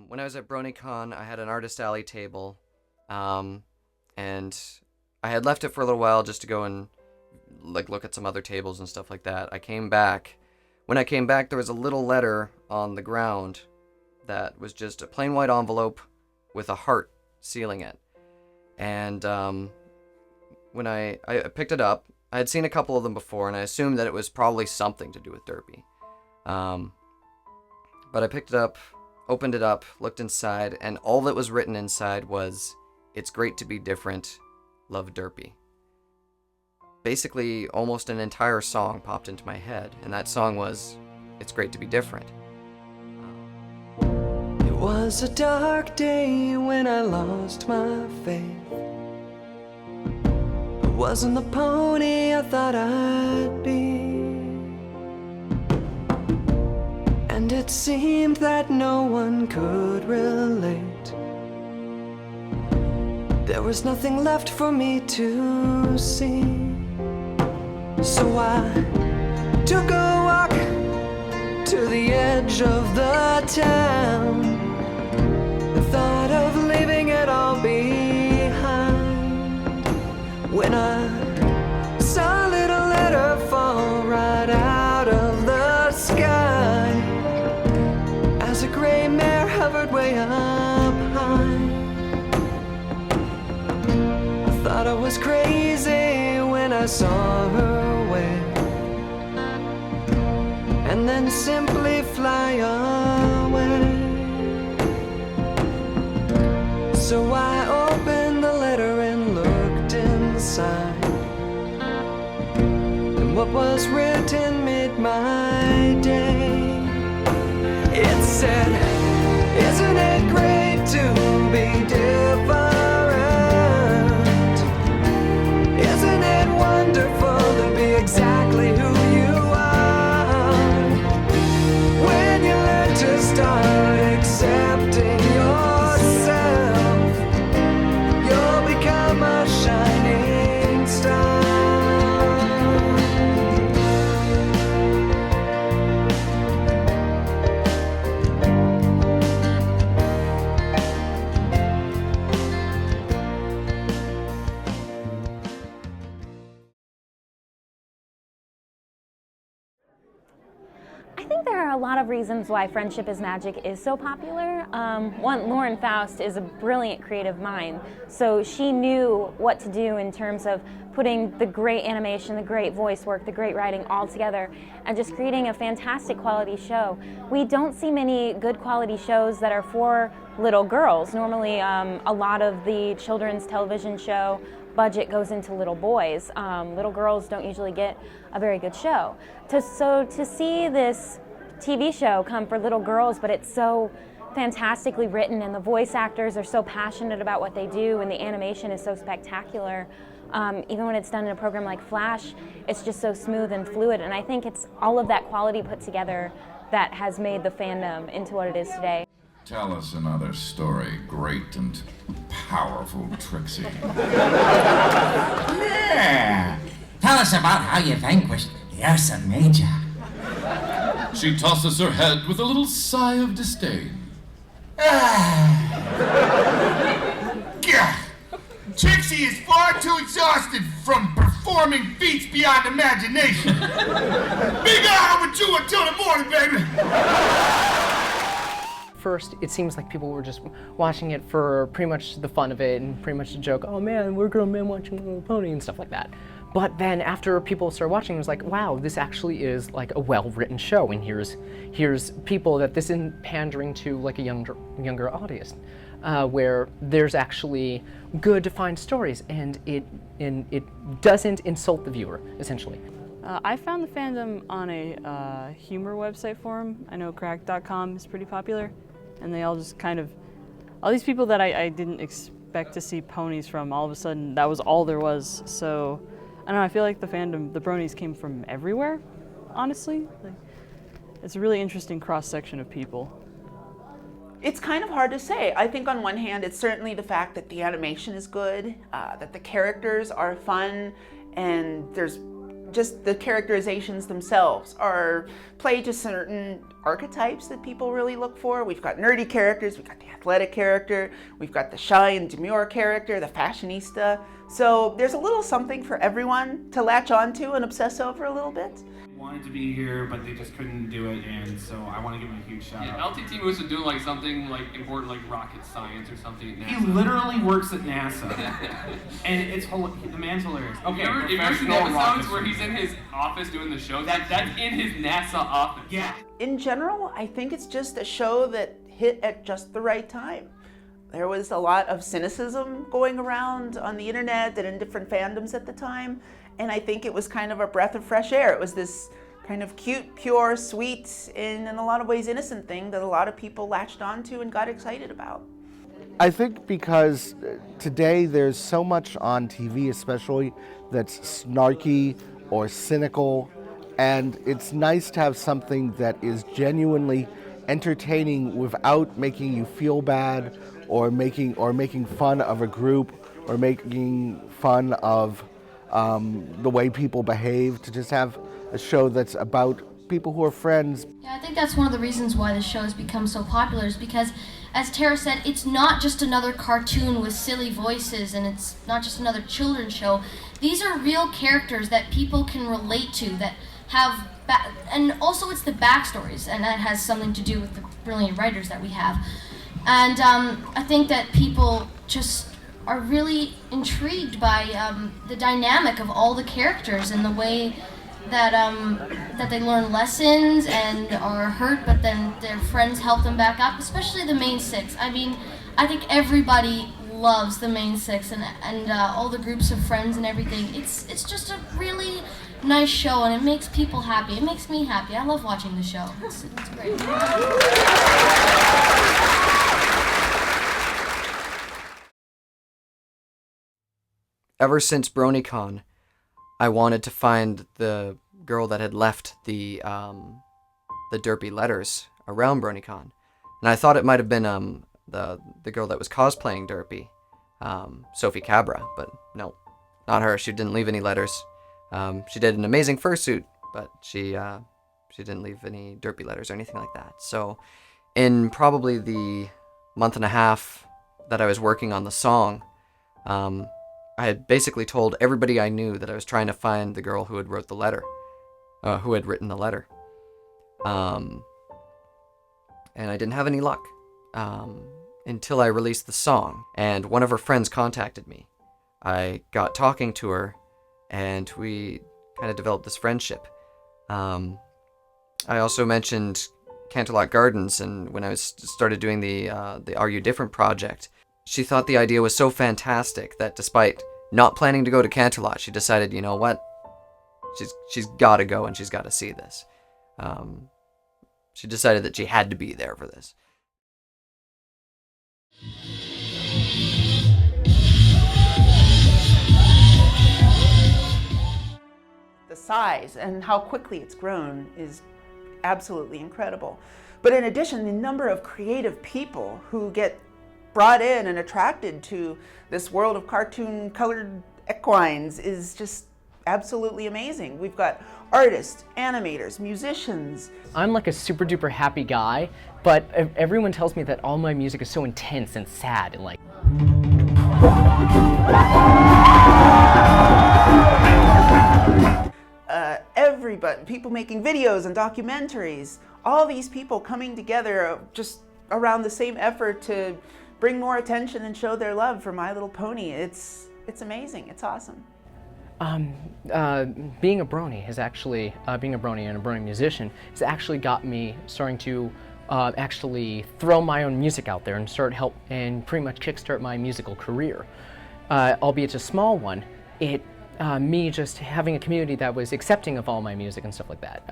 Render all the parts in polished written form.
When I was at BronyCon, I had an Artist Alley table, and I had left it for a little while just to go and look at some other tables and stuff like that. I came back. When I came back, there was a little letter on the ground that was just a plain white envelope with a heart sealing it. And when I picked it up, I had seen a couple of them before, and I assumed that it was probably something to do with Derpy. But I picked it up, opened it up, looked inside, and all that was written inside was, "It's great to be different. Love, Derpy." Basically, almost an entire song popped into my head, and that song was, "It's great to be different." It was a dark day when I lost my faith. I wasn't the pony I thought I'd be, and it seemed that no one could relate. There was nothing left for me to see. So I took a walk to the edge of the town. I thought of leaving it all behind, when I saw a little letter fall right out of the sky, as a gray mare hovered way up high. I thought I was crazy when I saw her wave, and then simply fly away. So I opened the letter and looked inside, and what was written made my day. It said, "Isn't it great to be different? Isn't it wonderful to be exactly who you are? When you learn to start accepting yourself, you'll become a shining star." I think there are a lot of reasons why Friendship is Magic is so popular. One, Lauren Faust is a brilliant creative mind, so she knew what to do in terms of putting the great animation, the great voice work, the great writing all together, and just creating a fantastic quality show. We don't see many good quality shows that are for little girls. Normally, a lot of the children's television show budget goes into little boys. Little girls don't usually get a very good show. So to see this TV show come for little girls, but it's so fantastically written and the voice actors are so passionate about what they do and the animation is so spectacular, even when it's done in a program like Flash, it's just so smooth and fluid, and I think it's all of that quality put together that has made the fandom into what it is today. Tell us another story, great and powerful Trixie. Yeah. Tell us about how you vanquished the Ursa Major. She tosses her head with a little sigh of disdain. Gah. Trixie is far too exhausted from performing feats beyond imagination. Be gone with you until the morning, baby. First, it seems like people were just watching it for pretty much the fun of it and pretty much the joke, oh man, we're grown men watching My Little Pony and stuff like that. But then after people started watching, it was like, wow, this actually is like a well-written show, and here's people that this isn't pandering to like a younger audience, where there's actually good defined stories, and it doesn't insult the viewer, essentially. I found the fandom on a humor website forum. I know crack.com is pretty popular, and they all just kind of, all these people that I didn't expect to see ponies from, all of a sudden that was all there was. So I don't know, I feel like the fandom, the bronies came from everywhere, honestly. Like, it's a really interesting cross-section of people. It's kind of hard to say. I think on one hand, it's certainly the fact that the animation is good, that the characters are fun, and there's just the characterizations themselves are play to certain archetypes that people really look for. We've got nerdy characters, we've got the athletic character, we've got the shy and demure character, the fashionista. So there's a little something for everyone to latch onto and obsess over a little bit. Wanted to be here, but they just couldn't do it, and so I want to give him a huge shout out. LTT was doing like something like important, like rocket science or something at NASA. He literally works at NASA, and it's the man's hilarious. Okay, if you ever seen the episodes where he's in his office doing the shows, that's in his NASA office. Yeah. In general, I think it's just a show that hit at just the right time. There was a lot of cynicism going around on the internet and in different fandoms at the time, and I think it was kind of a breath of fresh air. It was this kind of cute, pure, sweet, and in a lot of ways innocent thing that a lot of people latched onto and got excited about. I think because today there's so much on TV especially that's snarky or cynical, and it's nice to have something that is genuinely entertaining without making you feel bad or making fun of a group or making fun of the way people behave, to just have a show that's about people who are friends. Yeah, I think that's one of the reasons why the show has become so popular, is because, as Tara said, it's not just another cartoon with silly voices, and it's not just another children's show. These are real characters that people can relate to, that have, and also it's the backstories, and that has something to do with the brilliant writers that we have. And I think that people just are really intrigued by the dynamic of all the characters and the way that that they learn lessons and are hurt, but then their friends help them back up, especially the main six. I mean, I think everybody loves the main six and all the groups of friends and everything. It's just a really nice show, and it makes people happy. It makes me happy. I love watching the show. It's great. Ever since BronyCon, I wanted to find the girl that had left the Derpy letters around BronyCon, and I thought it might have been the girl that was cosplaying Derpy, Sophie Cabra, but no, not her. She didn't leave any letters. She did an amazing fursuit, but she didn't leave any Derpy letters or anything like that. So, in probably the month and a half that I was working on the song, I had basically told everybody I knew that I was trying to find the girl who had written the letter. And I didn't have any luck until I released the song, and one of her friends contacted me. I got talking to her, and we kind of developed this friendship. I also mentioned Canterlot Gardens, and when I started doing the Are You Different project, she thought the idea was so fantastic that despite not planning to go to Canterlot, she decided, you know what, she's got to go and she's got to see this. She decided that she had to be there for this. The size and how quickly it's grown is absolutely incredible. But in addition, the number of creative people who get brought in and attracted to this world of cartoon colored equines is just absolutely amazing. We've got artists, animators, musicians. I'm like a super duper happy guy, but everyone tells me that all my music is so intense and sad and like. Everybody, people making videos and documentaries, all these people coming together just around the same effort to bring more attention and show their love for My Little Pony. It's amazing. It's awesome. Being a Brony has actually, being a Brony and a Brony musician has actually got me starting to actually throw my own music out there and and pretty much kickstart my musical career. Albeit a small one, me just having a community that was accepting of all my music and stuff like that.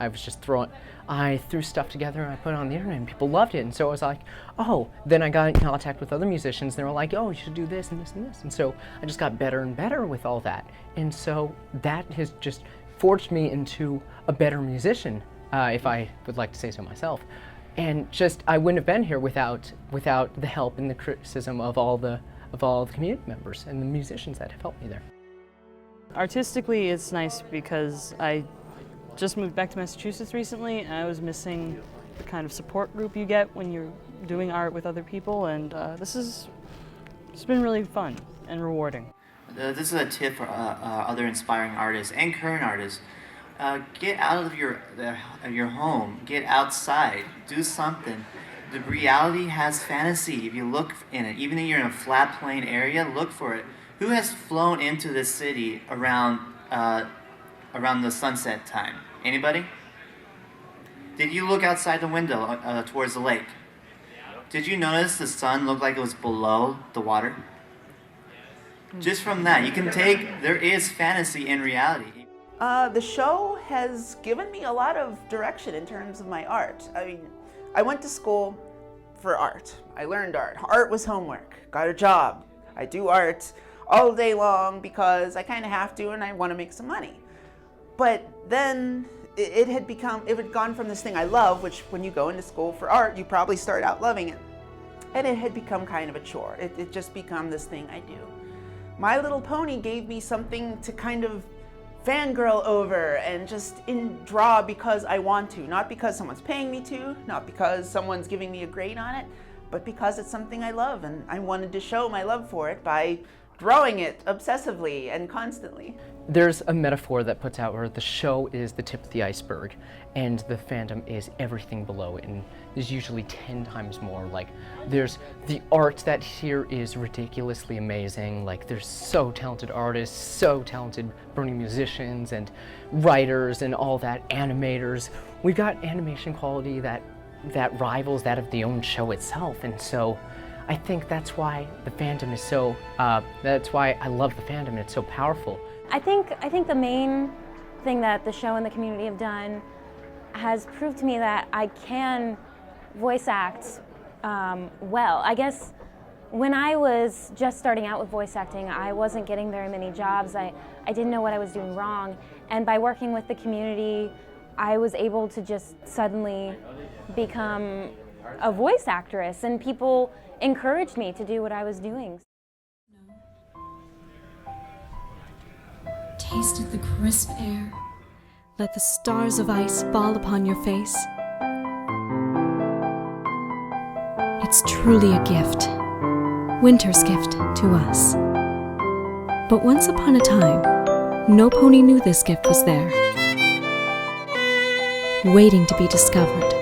I threw stuff together and I put it on the internet and people loved it, and so I was like, oh, then I got in contact with other musicians and they were like, oh, you should do this and this and this, and so I just got better and better with all that, and so that has just forged me into a better musician, if I would like to say so myself. And just, I wouldn't have been here without the help and the criticism of all the community members and the musicians that have helped me there. Artistically, it's nice because I just moved back to Massachusetts recently, and I was missing the kind of support group you get when you're doing art with other people, and it's been really fun and rewarding. This is a tip for other inspiring artists and current artists. Get out of your home, get outside, do something. The reality has fantasy if you look in it. Even if you're in a flat plain area, look for it. Who has flown into this city around the sunset time? Anybody? Did you look outside the window towards the lake? Did you notice the sun looked like it was below the water? Just from that, you can take, there is fantasy in reality. The show has given me a lot of direction in terms of my art. I mean, I went to school for art. I learned art. Art was homework. Got a job. I do art all day long because I kind of have to and I want to make some money. But then it had gone from this thing I love, which when you go into school for art, you probably start out loving it. And it had become kind of a chore. It just become this thing I do. My Little Pony gave me something to kind of fangirl over and just draw because I want to. Not because someone's paying me to, not because someone's giving me a grade on it, but because it's something I love and I wanted to show my love for it by drawing it obsessively and constantly. There's a metaphor that puts out where the show is the tip of the iceberg and the fandom is everything below it, and there's usually 10 times more. Like, there's the art that here is ridiculously amazing. Like, there's so talented artists, so talented Brony musicians and writers and all that, animators. We've got animation quality that rivals that of the own show itself, and so I think that's why the fandom is so, that's why I love the fandom, and it's so powerful. I think the main thing that the show and the community have done has proved to me that I can voice act well. I guess when I was just starting out with voice acting, I wasn't getting very many jobs. I didn't know what I was doing wrong. And by working with the community, I was able to just suddenly become a voice actress, and people encouraged me to do what I was doing. Tasted the crisp air. Let the stars of ice fall upon your face. It's truly a gift, winter's gift to us. But once upon a time, no pony knew this gift was there, waiting to be discovered.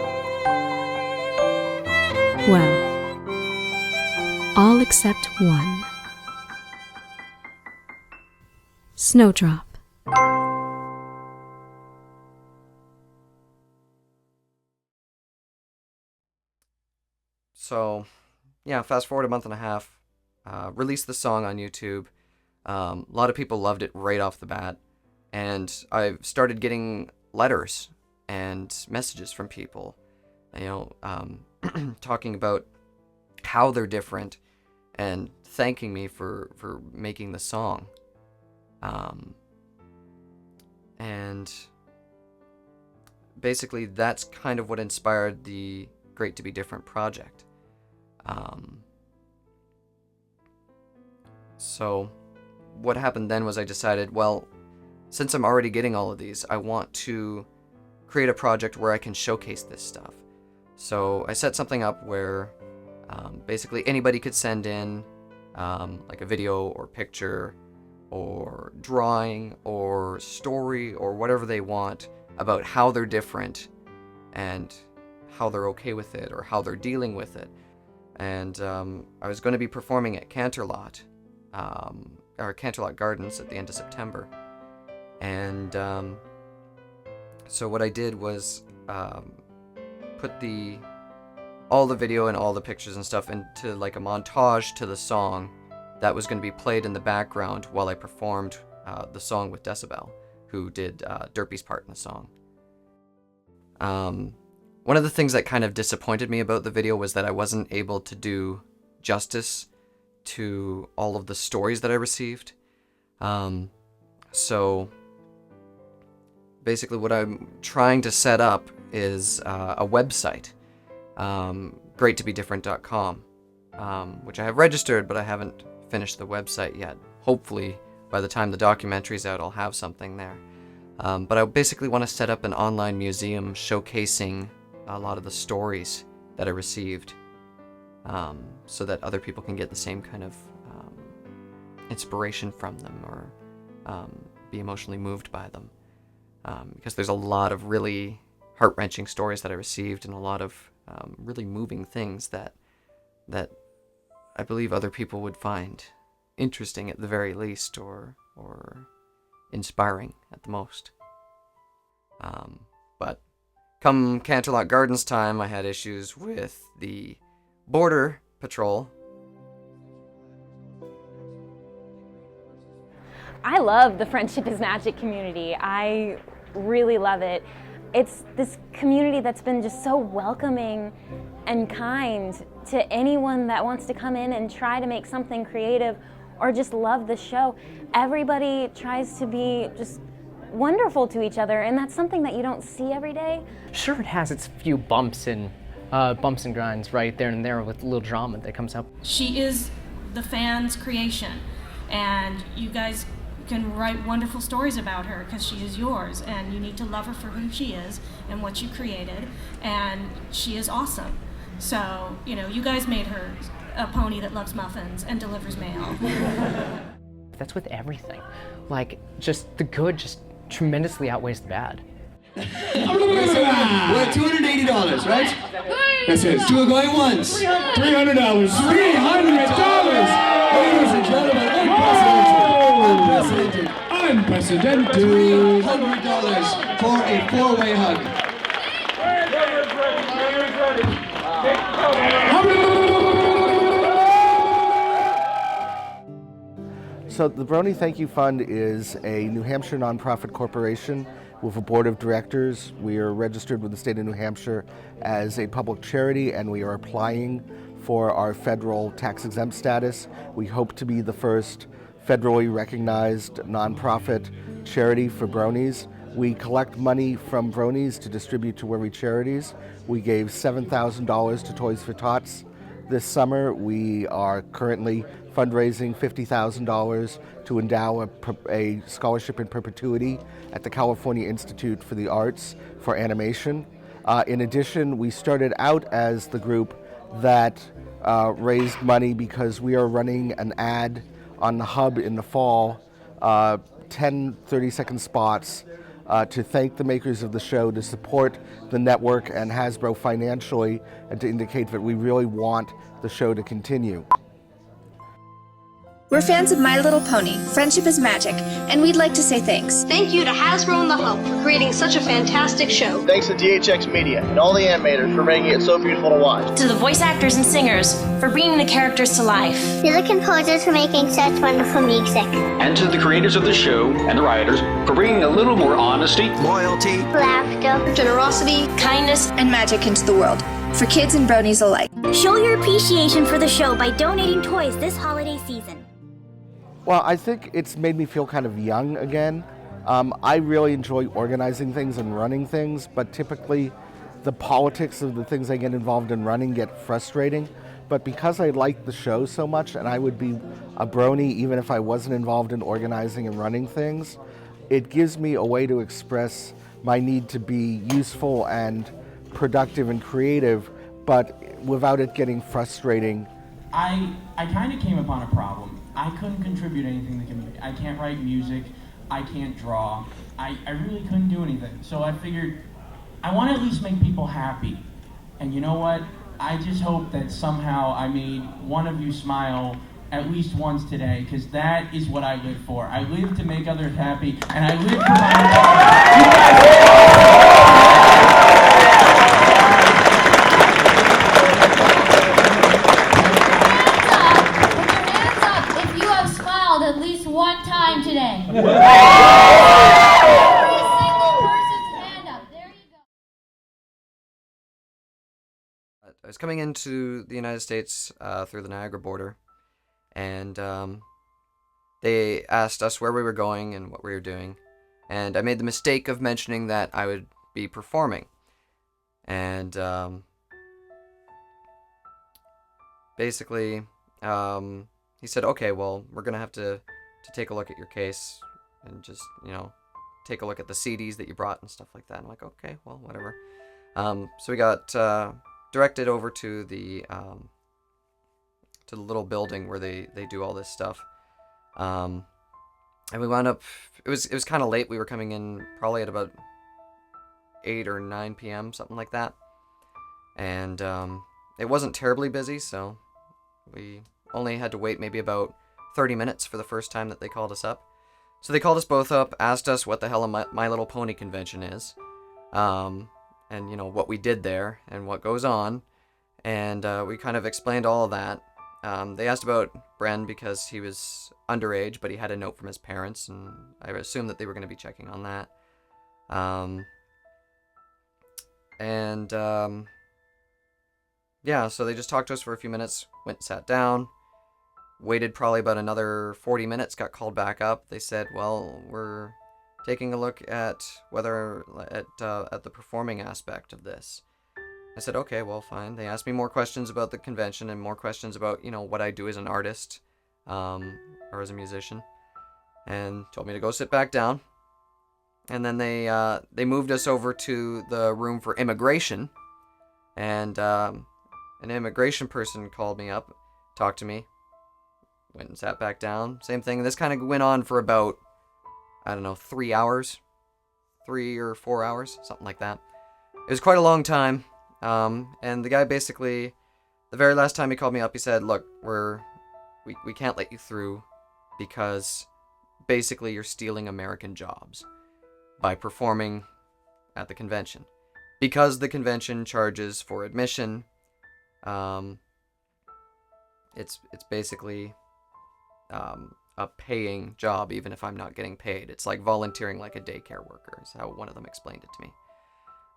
Well, all except one. Snowdrop. So, yeah, fast forward a month and a half, released the song on YouTube. A lot of people loved it right off the bat, and I've started getting letters and messages from people, talking about how they're different and thanking me for making the song. And basically that's kind of what inspired the Great to Be Different project. So what happened then was I decided, well, since I'm already getting all of these, I want to create a project where I can showcase this stuff. So I set something up where basically anybody could send in like a video or picture or drawing or story or whatever they want about how they're different and how they're okay with it or how they're dealing with it. And I was going to be performing at Canterlot Gardens at the end of September. And so what I did was put all the video and all the pictures and stuff into like a montage to the song that was going to be played in the background while I performed the song with Decibel, who did Derpy's part in the song. One of the things that kind of disappointed me about the video was that I wasn't able to do justice to all of the stories that I received. So basically what I'm trying to set up is a website, greattobedifferent.com, which I have registered, but I haven't finished the website yet. Hopefully by the time the documentary's out, I'll have something there. But I basically want to set up an online museum showcasing a lot of the stories that I received, so that other people can get the same kind of inspiration from them, or be emotionally moved by them. Because there's a lot of really heart-wrenching stories that I received, and a lot of really moving things that I believe other people would find interesting at the very least, or inspiring at the most. But come Canterlot Gardens time, I had issues with the Border Patrol. I love the Friendship is Magic community. I really love it. It's this community that's been just so welcoming and kind to anyone that wants to come in and try to make something creative or just love the show. Everybody tries to be just wonderful to each other, and that's something that you don't see every day. Sure, it has its few bumps and grinds right there and there with a little drama that comes up. She is the fans' creation, and you guys can write wonderful stories about her because she is yours, and you need to love her for who she is and what you created, and she is awesome. So, you know, you guys made her a pony that loves muffins and delivers mail. That's with everything. Like, just the good just tremendously outweighs the bad. We're at $280, right? That's it. Two going once. $300. $300. Ladies and gentlemen, unprecedented. $300 for a four-way hug. So the Brony Thank You Fund is a New Hampshire nonprofit corporation with a board of directors. We are registered with the state of New Hampshire as a public charity, and we are applying for our federal tax-exempt status. We hope to be the first federally recognized nonprofit charity for Bronies. We collect money from Bronies to distribute to worthy charities. We gave $7,000 to Toys for Tots this summer. We are currently fundraising $50,000 to endow a scholarship in perpetuity at the California Institute for the Arts for animation. In addition, we started out as the group that raised money because we are running an ad on the Hub in the fall, 10 30-second spots to thank the makers of the show, to support the network and Hasbro financially, and to indicate that we really want the show to continue. We're fans of My Little Pony, Friendship is Magic, and we'd like to say thanks. Thank you to Hasbro and the Hub for creating such a fantastic show. Thanks to DHX Media and all the animators for making it so beautiful to watch. To the voice actors and singers for bringing the characters to life. To the composers for making such wonderful music. And to the creators of the show and the writers for bringing a little more honesty, loyalty, laughter, generosity, kindness, and magic into the world, for kids and bronies alike. Show your appreciation for the show by donating toys this holiday season. Well, I think it's made me feel kind of young again. I really enjoy organizing things and running things, but typically the politics of the things I get involved in running get frustrating. But because I like the show so much, and I would be a brony even if I wasn't involved in organizing and running things, it gives me a way to express my need to be useful and productive and creative, but without it getting frustrating. I kind of came upon a problem. I couldn't contribute anything to the community. I can't write music. I can't draw. I really couldn't do anything. So I figured I want to at least make people happy. And you know what? I just hope that somehow I made one of you smile at least once today, because that is what I live for. I live to make others happy, and I live for At least one time today. Every single person's hand up. There you go. I was coming into the United States through the Niagara border, and they asked us where we were going and what we were doing, and I made the mistake of mentioning that I would be performing, and basically he said, okay, well, we're gonna have to to take a look at your case and just, take a look at the CDs that you brought and stuff like that. I'm like, okay, well, whatever. So we got directed over to the little building where they do all this stuff. And we wound up, it was kind of late. We were coming in probably at about 8 or 9 p.m., something like that. And it wasn't terribly busy, so we only had to wait maybe about 30 minutes for the first time that they called us up. So they called us both up, asked us what the hell a My Little Pony convention is, and, what we did there and what goes on. And we kind of explained all of that. They asked about Bren because he was underage, but he had a note from his parents, and I assumed that they were going to be checking on that. Yeah, so they just talked to us for a few minutes, went and sat down, waited probably about another 40 minutes, got called back up. They said, well, we're taking a look at the performing aspect of this. I said, okay, well, fine. They asked me more questions about the convention and more questions about, what I do as an artist, or as a musician, and told me to go sit back down. And then they moved us over to the room for immigration, and an immigration person called me up, talked to me, went and sat back down. Same thing. This kind of went on for about, 3 hours, 3 or 4 hours, something like that. It was quite a long time. And the guy basically, the very last time he called me up, he said, look, we can't let you through because basically you're stealing American jobs by performing at the convention. Because the convention charges for admission, it's basically a paying job, even if I'm not getting paid. It's like volunteering like a daycare worker, is how one of them explained it to me.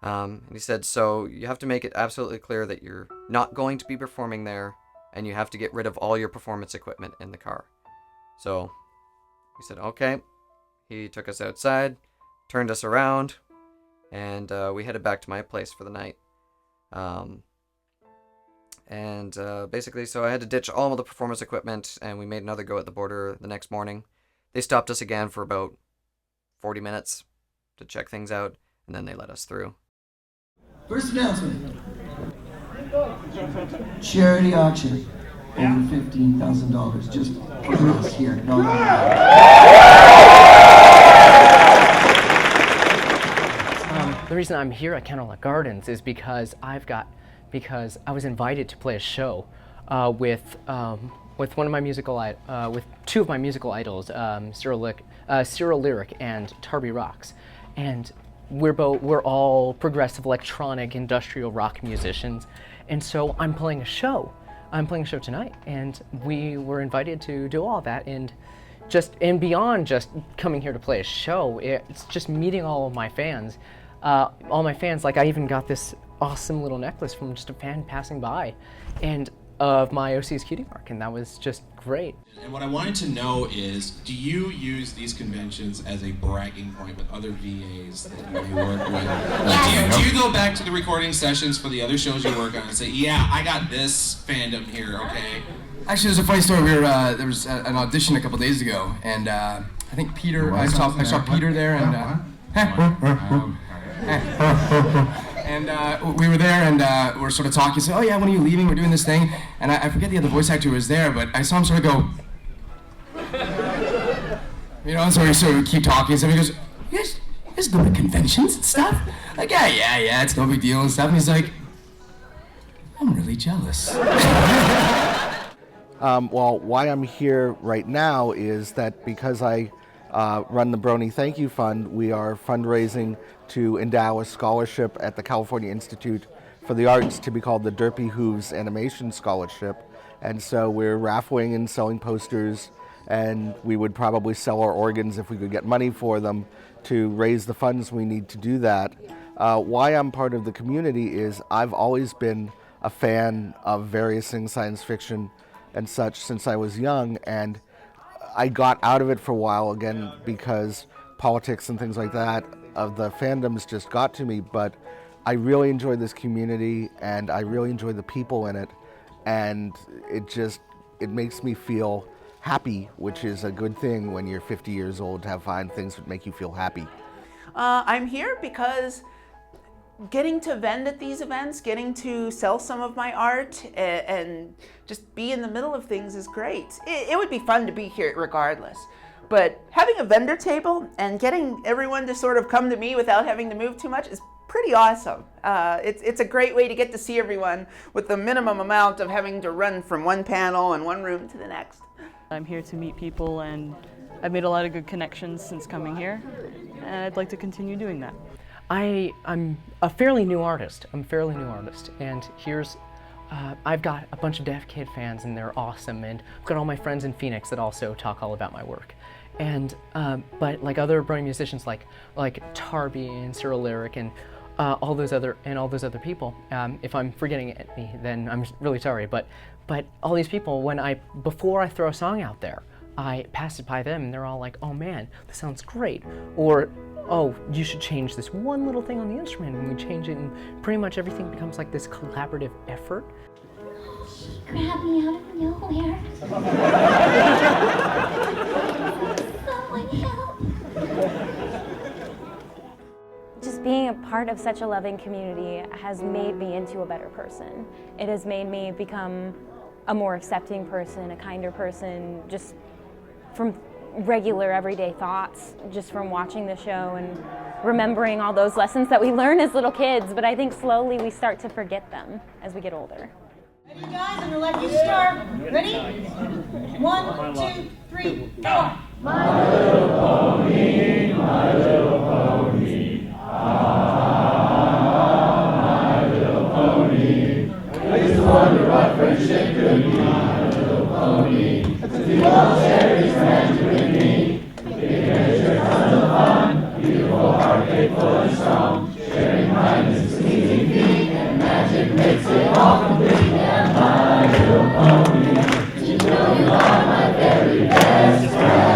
And he said, so you have to make it absolutely clear that you're not going to be performing there, and you have to get rid of all your performance equipment in the car. So we said, okay. He took us outside, turned us around, and we headed back to my place for the night. Basically, so I had to ditch all of the performance equipment, and we made another go at the border the next morning. They stopped us again for about 40 minutes to check things out, and then they let us through. First announcement. Charity auction. Over $15,000. Just for us here. No. The reason I'm here at Canterlot Gardens is because I was invited to play a show with one of my with two of my musical idols, Cyril Lyric and Darby Rocks, and we're all progressive electronic industrial rock musicians, and so I'm playing a show. I'm playing a show tonight, and we were invited to do all that, and beyond just coming here to play a show, it's just meeting all my fans. Like I even got this awesome little necklace from just a fan passing by, and of my OC's cutie mark, and that was just great. And what I wanted to know is, do you use these conventions as a bragging point with other VAs that you work with? Do you go back to the recording sessions for the other shows you work on and say, yeah, I got this fandom here, okay? Actually, there's a funny story. There was an audition a couple days ago, and I think Peter, I saw Peter there, and and we were there, and we're sort of talking. So, oh yeah, when are you leaving? We're doing this thing, and I forget the other voice actor who was there, but I saw him sort of go, and so we sort of keep talking. So he goes, "You guys go to conventions and stuff?" Like, yeah, it's no big deal and stuff. And he's like, "I'm really jealous." Well, why I'm here right now is that because I run the Brony Thank You Fund, we are fundraising to endow a scholarship at the California Institute for the Arts to be called the Derpy Hooves Animation Scholarship. And so we're raffling and selling posters, and we would probably sell our organs if we could get money for them to raise the funds we need to do that. Why I'm part of the community is I've always been a fan of various things, science fiction and such, since I was young, and I got out of it for a while again because politics and things like that of the fandoms just got to me, but I really enjoy this community and I really enjoy the people in it, and it makes me feel happy, which is a good thing when you're 50 years old, to find things that make you feel happy. I'm here because getting to vend at these events, getting to sell some of my art, and just be in the middle of things is great. It would be fun to be here regardless. But having a vendor table and getting everyone to sort of come to me without having to move too much is pretty awesome. It's a great way to get to see everyone with the minimum amount of having to run from one panel and one room to the next. I'm here to meet people, and I've made a lot of good connections since coming here, and I'd like to continue doing that. I'm a fairly new artist. And here's, I've got a bunch of Deaf Kid fans, and they're awesome, and I've got all my friends in Phoenix that also talk all about my work. And, but like other Brony musicians like Tarby and Cyril Lyric and all those other people, if I'm forgetting any, then I'm really sorry, but all these people, before I throw a song out there, I pass it by them and they're all like, oh man, this sounds great. Or, oh, you should change this one little thing on the instrument, and we change it, and pretty much everything becomes like this collaborative effort. Grab me out of nowhere. Someone help. Just being a part of such a loving community has made me into a better person. It has made me become a more accepting person, a kinder person, just from regular everyday thoughts, just from watching the show and remembering all those lessons that we learn as little kids, but I think slowly we start to forget them as we get older. Ready, guys? I'm gonna let you start. Ready? 1, 2, 3, 4. My little pony, my little pony. Ah, my little pony. I used to wonder what friendship could be. My little pony. To all cherries meant you and me. Big adventure, tons of fun. Beautiful heartache, full and strong. Sharing kindness, sneezing feet, and magic makes it all complete. And my little pony, you know you are my very best friend.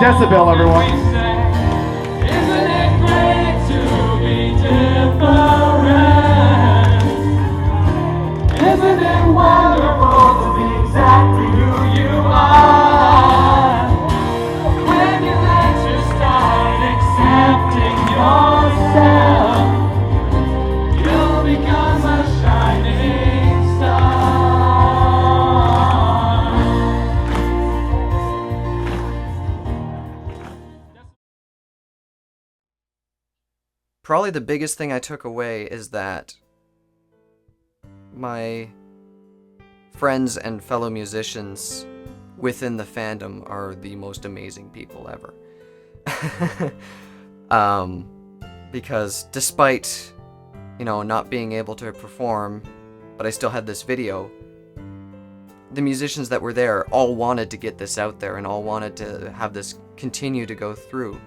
Decibel, everyone. Isn't it great to be different? Isn't it wonderful to be exactly who you are? When you let you start accepting yourself, you'll become a shining star. Probably the biggest thing I took away is that my friends and fellow musicians within the fandom are the most amazing people ever. Because despite, not being able to perform, but I still had this video, the musicians that were there all wanted to get this out there and all wanted to have this continue to go through.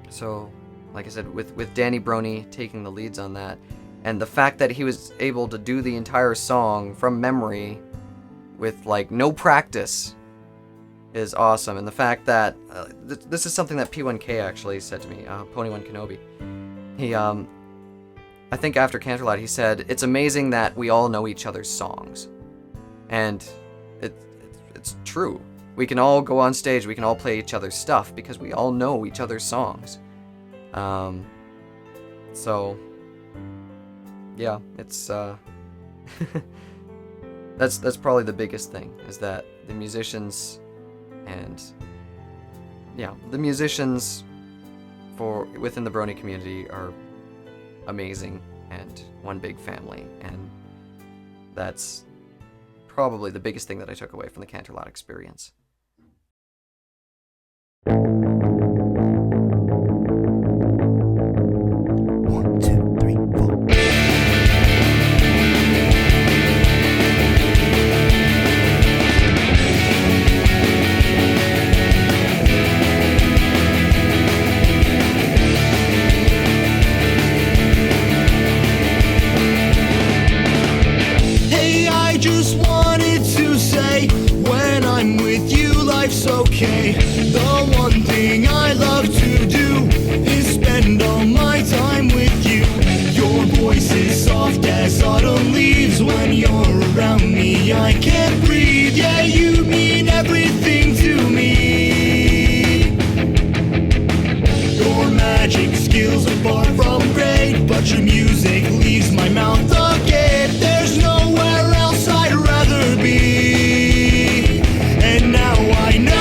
So, like I said, with Danny Brony taking the leads on that, and the fact that he was able to do the entire song from memory with, no practice is awesome. And the fact that, this is something that P1K actually said to me, Pony1 Kenobi. He, I think after Canterlot, he said, it's amazing that we all know each other's songs. And it's true. We can all go on stage, we can all play each other's stuff because we all know each other's songs. So yeah, it's that's probably the biggest thing, is that the musicians within the Brony community are amazing and one big family, and that's probably the biggest thing that I took away from the Canterlot experience. Okay, the one thing I love to do is spend all my time with you. Your voice is soft as autumn leaves. When you're around me, I can't breathe. Yeah, you mean everything to me. Your magic skills are far from great, but your music leaves my mouth agape. There's nowhere else I'd rather be. And now I know.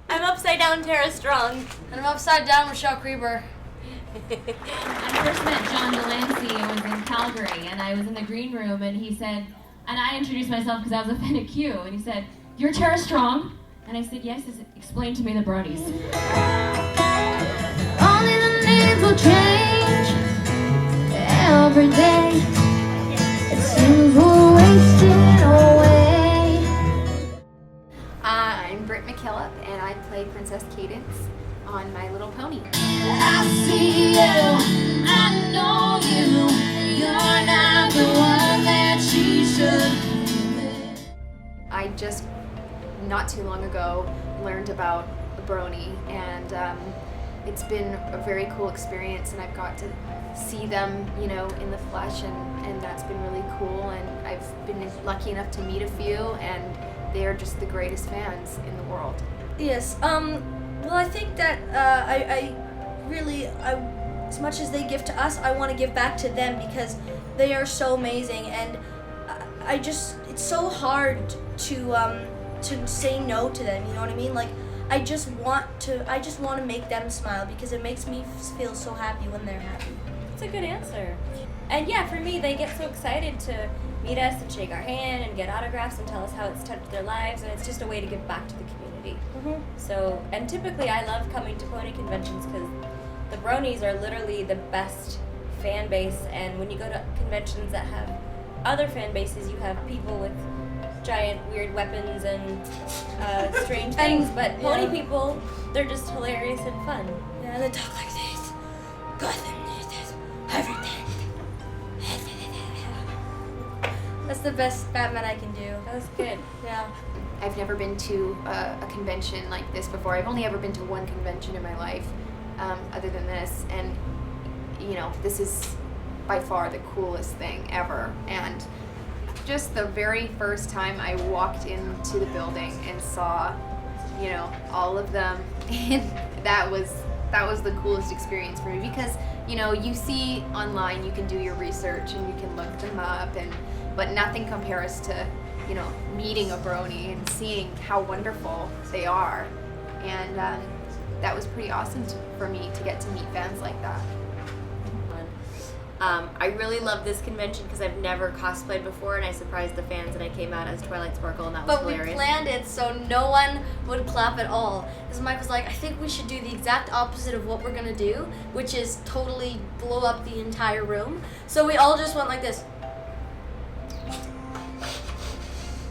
I'm upside down Tara Strong. And I'm upside down Michelle Krieber. I first met John Delancey. I was in Calgary, and I was in the green room, and he said, and I introduced myself because I was a fan of Q, and he said, "You're Tara Strong?" And I said, "Yes." He said, "Explain to me the Bronies." Only the names will change every day. It seems we're wasting away. I'm Britt McKillop, and I play Princess Cadence on My Little Pony. I see you, I know you. You're not the one that she should be. I just, not too long ago, learned about Brony, and it's been a very cool experience, and I've got to see them, you know, in the flesh, and that's been really cool, and I've been lucky enough to meet a few, and they are just the greatest fans in the world. Yes, well, I think that I really, as much as they give to us, I want to give back to them because they are so amazing, and it's so hard to say no to them, you know what I mean? Like, I just want to make them smile because it makes me feel so happy when they're happy. That's a good answer. And yeah, for me, they get so excited to meet us and shake our hand and get autographs and tell us how it's touched their lives, and it's just a way to give back to the community. So, and typically I love coming to pony conventions because the Bronies are literally the best fan base, and when you go to conventions that have other fan bases, you have people with giant weird weapons and strange things, but pony people, they're just hilarious and fun. Yeah, and they talk like this. Gotham needs this. Everything. That's the best Batman I can do. That was good. Yeah. I've never been to a convention like this before. I've only ever been to one convention in my life, other than this, and you know, this is by far the coolest thing ever. And just the very first time I walked into the building and saw, you know, all of them, and that was the coolest experience for me, because you know, you see online, you can do your research and you can look them up, but nothing compares to, you know, meeting a Brony and seeing how wonderful they are. And that was pretty awesome for me to get to meet fans like that. I really love this convention because I've never cosplayed before, and I surprised the fans and I came out as Twilight Sparkle, and that was hilarious. But we planned it so no one would clap at all. Because Mike was like, I think we should do the exact opposite of what we're going to do, which is totally blow up the entire room. So we all just went like this.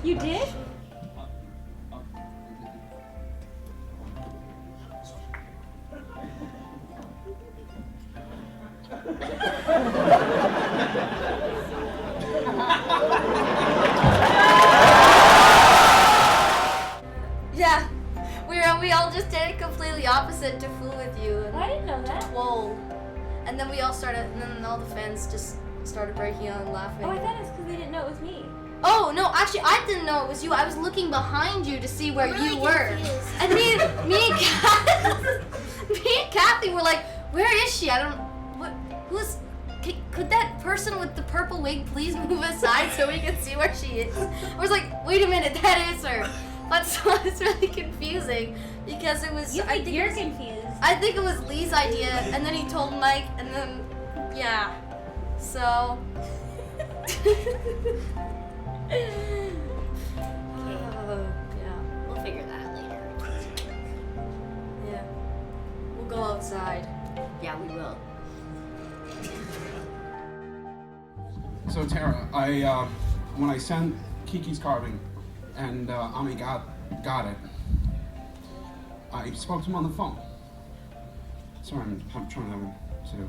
You did? Yeah, we all just did it completely opposite to fool with you. And I didn't know that. Whoa. And then we all started, and then all the fans just started breaking out and laughing. Oh, I thought it was because they didn't know it was me. Oh, no, actually, I didn't know it was you. I was looking behind you to see where you were. And me and Kathy were like, where is she? Could that person with the purple wig please move aside so we can see where she is? I was like, wait a minute, that is her. But so it's really confusing because it was. You're confused. I think it was Lee's idea, and then he told Mike, and then yeah. So. Yeah, we'll figure that later. Yeah. We'll go outside. Yeah, we will. So Tara, when I sent Kiki's carving and Ami got it, I spoke to him on the phone. Sorry, I'm trying to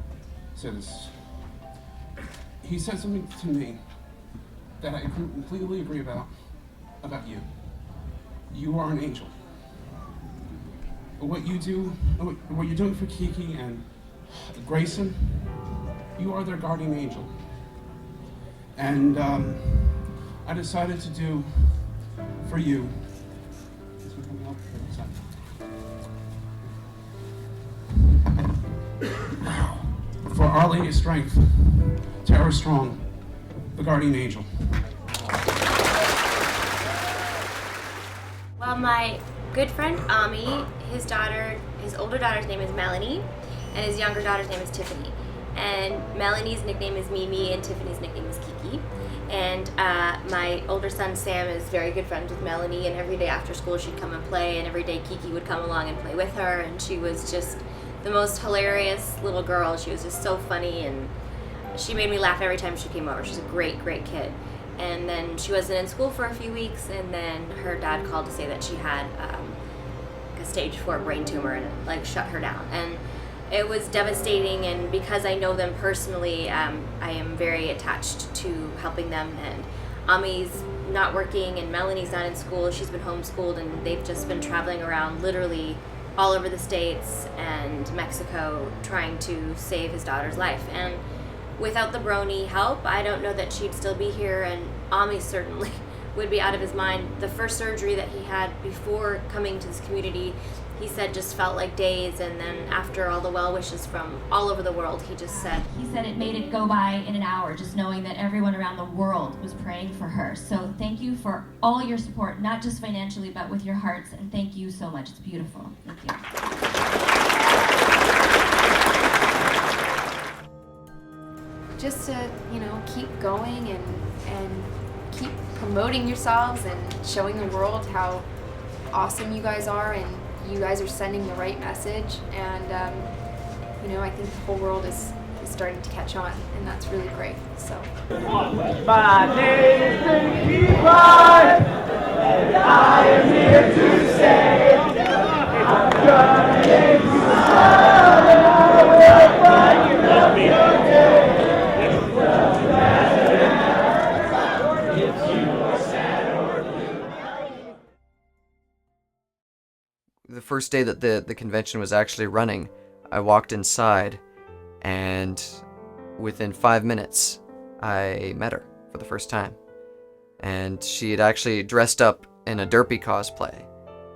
say this. He said something to me that I completely agree about you. You are an angel. What you do, what you're doing for Kiki and Grayson, you are their guardian angel. And I decided to do for you. For Our Lady of Strength, Tara Strong, the guardian angel. Well, my good friend Ami, his older daughter's name is Melanie, and his younger daughter's name is Tiffany. And Melanie's nickname is Mimi, and Tiffany's nickname is Kiki. And my older son Sam is very good friends with Melanie, and every day after school she'd come and play, and every day Kiki would come along and play with her, and she was just the most hilarious little girl. She was just so funny, and she made me laugh every time she came over. She's a great, great kid. And then she wasn't in school for a few weeks, and then her dad called to say that she had a stage 4 brain tumor, and it shut her down. And it was devastating, and because I know them personally, I am very attached to helping them. And Ami's not working, and Melanie's not in school. She's been homeschooled, and they've just been traveling around literally all over the States and Mexico trying to save his daughter's life. And without the Brony help, I don't know that she'd still be here, and Ami certainly would be out of his mind. The first surgery that he had before coming to this community, he said just felt like days, and then after all the well wishes from all over the world, he just said, He said it made it go by in an hour, just knowing that everyone around the world was praying for her. So thank you for all your support, not just financially, but with your hearts, and thank you so much. It's beautiful. Thank you. Just to, keep going and keep promoting yourselves and showing the world how awesome you guys are, and you guys are sending the right message, and I think the whole world is starting to catch on, and that's really great. So My name is Levi, and I am here to say I'm gonna make you smile, and I will brighten up your day. It doesn't matter if you are sad or blue. The first day that the convention was actually running, I walked inside, and within 5 minutes, I met her for the first time. And she had actually dressed up in a Derpy cosplay.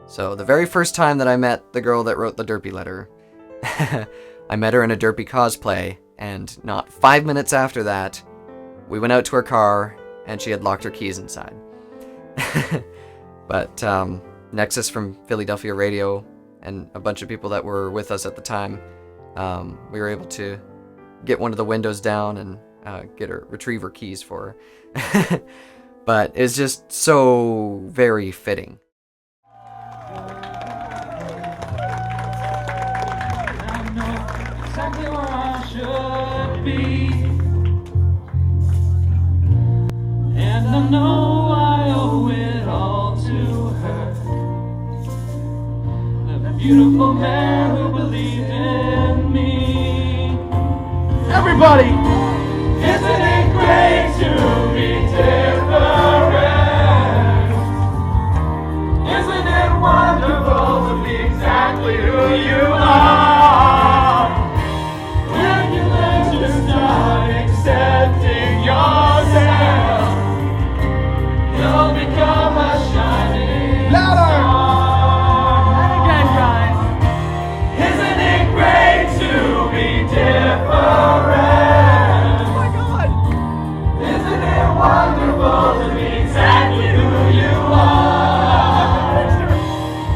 So the very first time that I met the girl that wrote the Derpy letter, I met her in a Derpy cosplay, and not 5 minutes after that, we went out to her car, and she had locked her keys inside. But Nexus from Philadelphia Radio and a bunch of people that were with us at the time, we were able to get one of the windows down and retrieve her keys for her. But it's just so very fitting. Exactly where I should be, and I know I owe it all to her, the beautiful man who believed in me. Everybody, isn't it great to be different? Isn't it wonderful to be exactly who you are? When you learn to start accepting yourself, you'll become a shining star. And again, guys. Isn't it great to be different? Oh my God! Isn't it wonderful to be exactly who you are?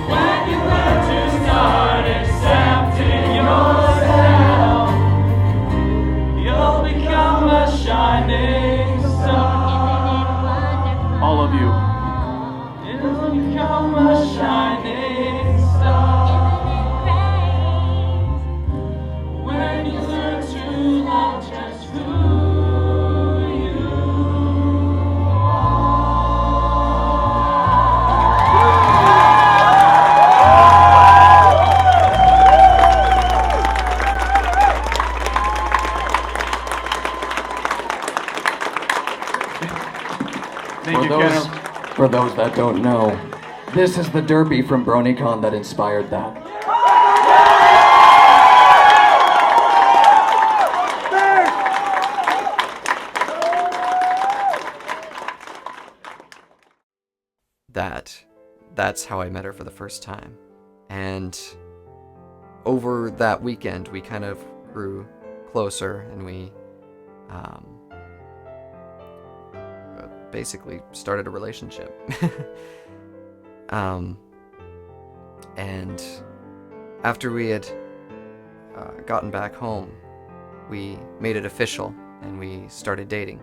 When you learn to start accepting yourself, you'll become a shining star. All of you. You'll become a shining star. When you learn to love just who you For those that don't know, this is the Derpy from BronyCon that inspired that. That's how I met her for the first time. And over that weekend, we kind of grew closer, and we basically started a relationship. And after we had gotten back home, we made it official, and we started dating.